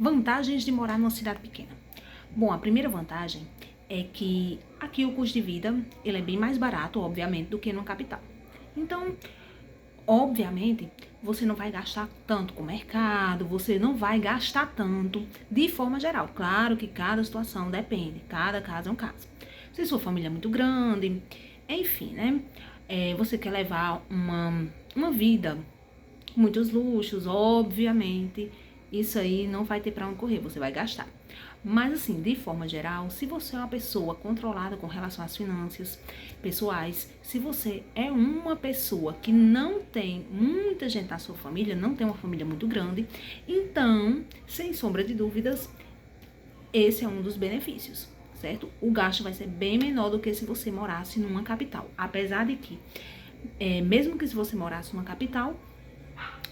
Vantagens de morar numa cidade pequena. Bom, a primeira vantagem é que aqui o custo de vida ele é bem mais barato, obviamente, do que numa capital. Então, obviamente, você não vai gastar tanto com o mercado, você não vai gastar tanto de forma geral. Claro que cada situação depende, cada caso é um caso. Se sua família é muito grande, enfim, né? Você quer levar uma vida, muitos luxos, obviamente, isso aí não vai ter para onde correr, você vai gastar. Mas assim, de forma geral, se você é uma pessoa controlada com relação às finanças pessoais, se você é uma pessoa que não tem muita gente na sua família, não tem uma família muito grande, então, sem sombra de dúvidas, esse é um dos benefícios, certo? O gasto vai ser bem menor do que se você morasse numa capital. Apesar de que, mesmo que se você morasse numa capital,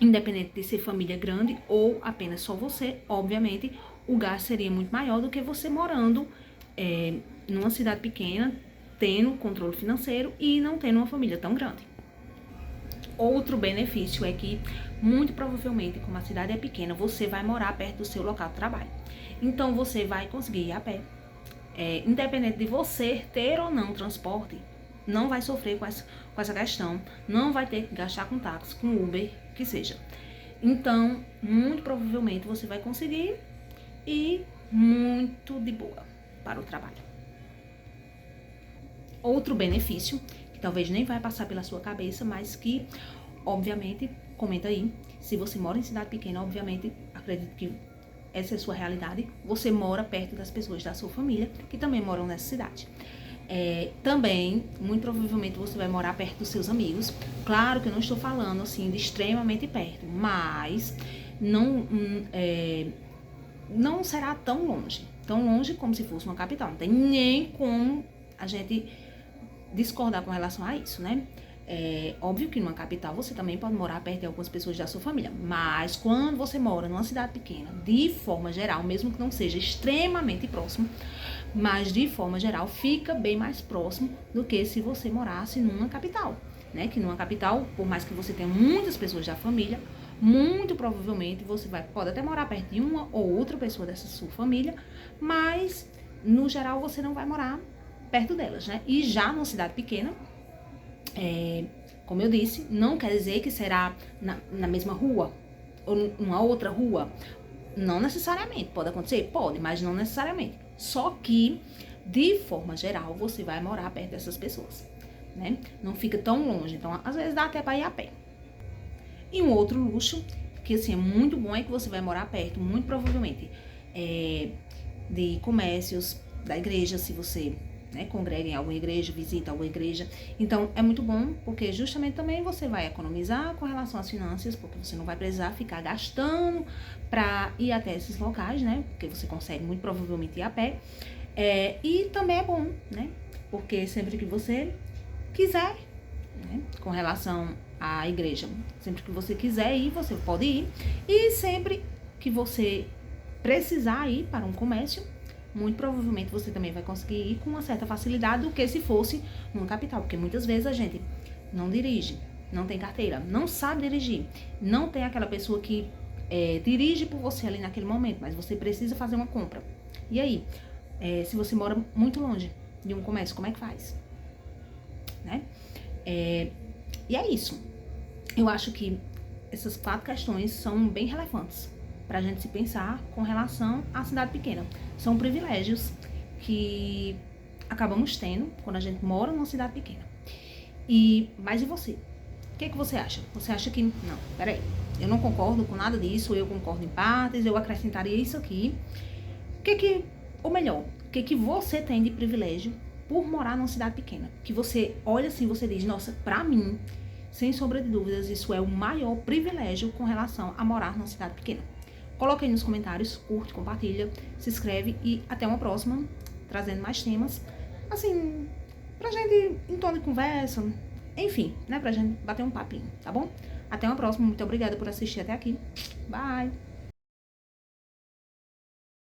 independente de ser família grande ou apenas só você, obviamente, o gasto seria muito maior do que você morando numa cidade pequena, tendo controle financeiro e não tendo uma família tão grande. Outro benefício é que, muito provavelmente, como a cidade é pequena, você vai morar perto do seu local de trabalho. Então, você vai conseguir ir a pé. Independente de você ter ou não transporte, não vai sofrer com essa questão, não vai ter que gastar com táxi, com Uber, que seja. Então, muito provavelmente você vai conseguir ir muito de boa para o trabalho. Outro benefício, que talvez nem vai passar pela sua cabeça, mas que, obviamente, comenta aí, se você mora em cidade pequena, obviamente, acredito que essa é a sua realidade, você mora perto das pessoas da sua família, que também moram nessa cidade. Também, muito provavelmente, você vai morar perto dos seus amigos. Claro que eu não estou falando, assim, de extremamente perto, mas não será tão longe como se fosse uma capital. Não tem nem como a gente discordar com relação a isso, né? Óbvio que numa capital você também pode morar perto de algumas pessoas da sua família, mas quando você mora numa cidade pequena, de forma geral, mesmo que não seja extremamente próximo, mas de forma geral fica bem mais próximo do que se você morasse numa capital, né? Que numa capital, por mais que você tenha muitas pessoas da família, muito provavelmente você pode até morar perto de uma ou outra pessoa dessa sua família, mas no geral você não vai morar perto delas, né? E já numa cidade pequena, como eu disse, não quer dizer que será na mesma rua ou numa outra rua. Não necessariamente. Pode acontecer? Pode, mas não necessariamente. Só que, de forma geral, você vai morar perto dessas pessoas, né? Não fica tão longe. Então, às vezes, dá até para ir a pé. E um outro luxo, que assim, é muito bom, é que você vai morar perto, muito provavelmente, de comércios, da igreja, se você congrega em alguma igreja, visita alguma igreja. Então, é muito bom, porque justamente também você vai economizar com relação às finanças, porque você não vai precisar ficar gastando para ir até esses locais, né? Porque você consegue muito provavelmente ir a pé. E também é bom, né? Porque sempre que você quiser, né? Com relação à igreja, sempre que você quiser ir, você pode ir. E sempre que você precisar ir para um comércio, muito provavelmente você também vai conseguir ir com uma certa facilidade do que se fosse numa capital, porque muitas vezes a gente não dirige, não tem carteira, não sabe dirigir, não tem aquela pessoa que dirige por você ali naquele momento, mas você precisa fazer uma compra. E aí, se você mora muito longe de um comércio, como é que faz? Né? E é isso. Eu acho que essas 4 questões são bem relevantes para a gente se pensar com relação à cidade pequena. São privilégios que acabamos tendo quando a gente mora numa cidade pequena. Mas e você? O que você acha? Você acha que... Não, peraí. Eu não concordo com nada disso, eu concordo em partes, eu acrescentaria isso aqui. Ou melhor, o que você tem de privilégio por morar numa cidade pequena? Que você olha assim, você diz, nossa, pra mim, sem sombra de dúvidas, isso é o maior privilégio com relação a morar numa cidade pequena. Coloca aí nos comentários, curte, compartilha, se inscreve e até uma próxima, trazendo mais temas, assim, pra gente em tom de conversa, enfim, né, pra gente bater um papinho, tá bom? Até uma próxima, muito obrigada por assistir até aqui, bye!